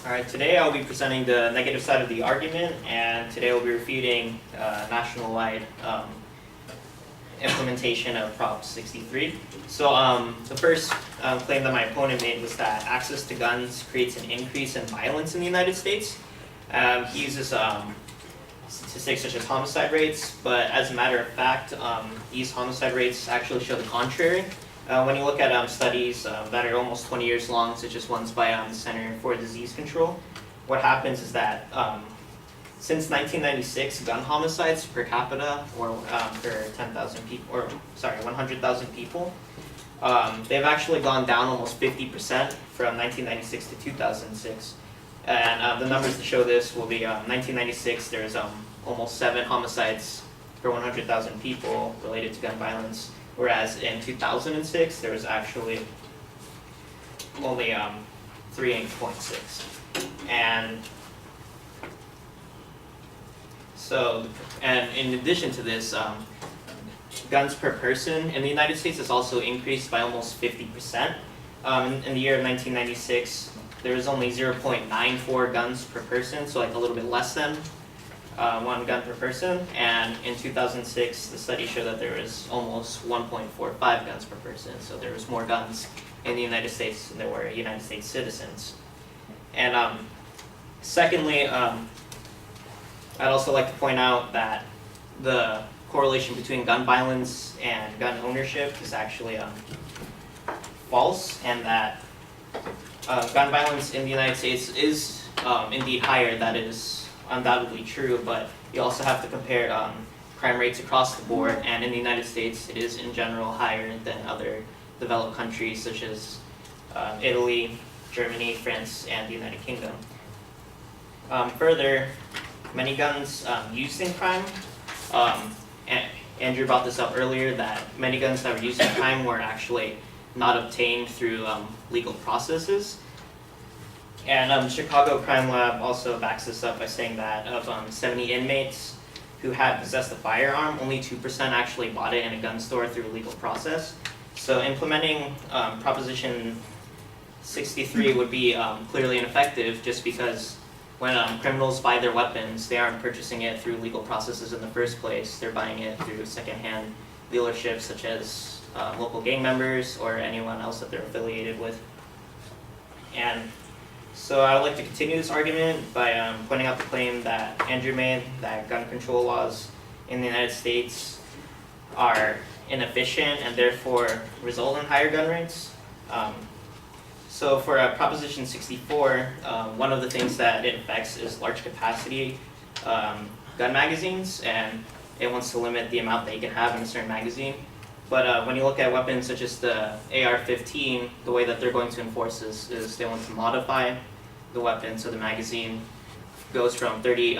Alright, today I'll be presenting the negative side of the argument, and today I'll be refuting national-wide implementation of Prop 63. So the first claim that my opponent made was that access to guns creates an increase in violence in the United States. He uses statistics such as homicide rates, but as a matter of fact, these homicide rates actually show the contrary. When you look at studies that are almost 20 years long, such as ones by the Center for Disease Control, what happens is that since 1996, gun homicides per capita, or per 10,000 people, or sorry, 100,000 people, they've actually gone down almost 50% from 1996 to 2006. And the numbers to show this will be 1996, there's almost 7 homicides per 100,000 people related to gun violence. Whereas in 2006, there was actually only 3.6. And so, and in addition to this, guns per person in the United States has also increased by almost 50%. In the year of 1996, there was only 0.94 guns per person, so like a little bit less than 1 gun per person, and in 2006 the study showed that there was almost 1.45 guns per person, so there was more guns in the United States than there were United States citizens. And secondly, I'd also like to point out that the correlation between gun violence and gun ownership is actually false, and that gun violence in the United States is indeed higher. That is undoubtedly true, but you also have to compare crime rates across the board, and in the United States it is in general higher than other developed countries such as Italy, Germany, France, and the United Kingdom. Further, many guns used in crime, Andrew brought this up earlier, that many guns that were used in crime were actually not obtained through legal processes. And Chicago Crime Lab also backs this up by saying that of 70 inmates who had possessed a firearm, only 2% actually bought it in a gun store through a legal process. So implementing Proposition 63 would be clearly ineffective, just because when criminals buy their weapons, they aren't purchasing it through legal processes in the first place. They're buying it through secondhand dealerships such as local gang members or anyone else that they're affiliated with. And so I would like to continue this argument by pointing out the claim that Andrew made, that gun control laws in the United States are inefficient and therefore result in higher gun rates. So for Proposition 64, one of the things that it affects is large capacity gun magazines, and it wants to limit the amount that you can have in a certain magazine. But when you look at weapons such as the AR-15, the way that they're going to enforce this is they want to modify the weapon so the magazine goes from 30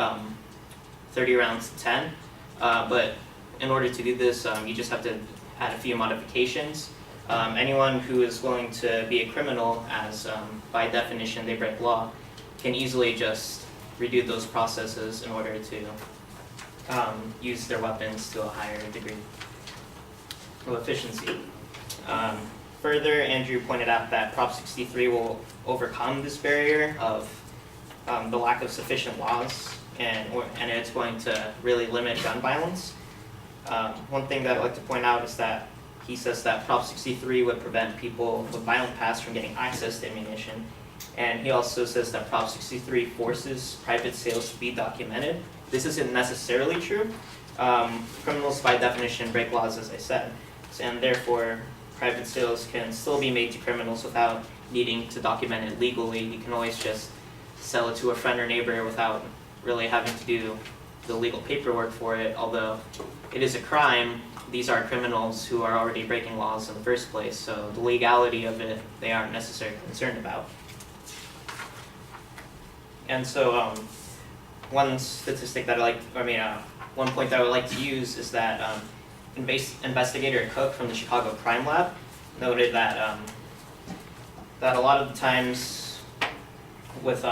rounds to 10. But in order to do this, you just have to add a few modifications. Anyone who is willing to be a criminal, as by definition they break law, can easily just redo those processes in order to use their weapons to a higher degree of efficiency. Further, Andrew pointed out that Prop 63 will overcome this barrier of the lack of sufficient laws, and it's going to really limit gun violence. One thing that I'd like to point out is that he says that Prop 63 would prevent people with violent past from getting access to ammunition, and he also says that Prop 63 forces private sales to be documented. This isn't necessarily true. Criminals by definition break laws, as I said, and therefore private sales can still be made to criminals without needing to document it legally. You can always just sell it to a friend or neighbor without really having to do the legal paperwork for it. Although it is a crime, these are criminals who are already breaking laws in the first place, so the legality of it they aren't necessarily concerned about. And so one statistic that one point that I would like to use is that Investigator Cook from the Chicago Crime Lab noted that that a lot of the times with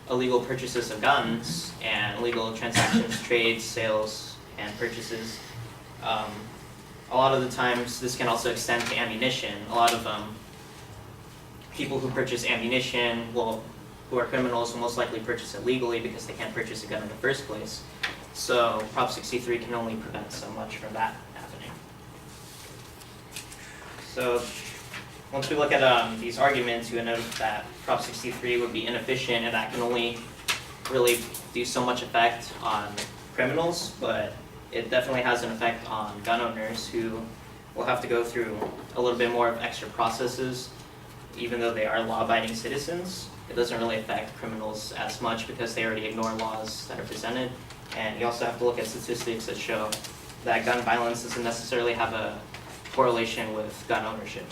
illegal purchases of guns and illegal transactions, trades, sales, and purchases, a lot of the times this can also extend to ammunition. A lot of people who purchase ammunition who are criminals will most likely purchase it legally because they can't purchase a gun in the first place. So Prop 63 can only prevent so much from that happening. So once we look at these arguments, you note that Prop 63 would be inefficient and that can only really do so much effect on criminals, but it definitely has an effect on gun owners who will have to go through a little bit more of extra processes. Even though they are law-abiding citizens, it doesn't really affect criminals as much because they already ignore laws that are presented. And you also have to look at statistics that show that gun violence doesn't necessarily have a correlation with gun ownership.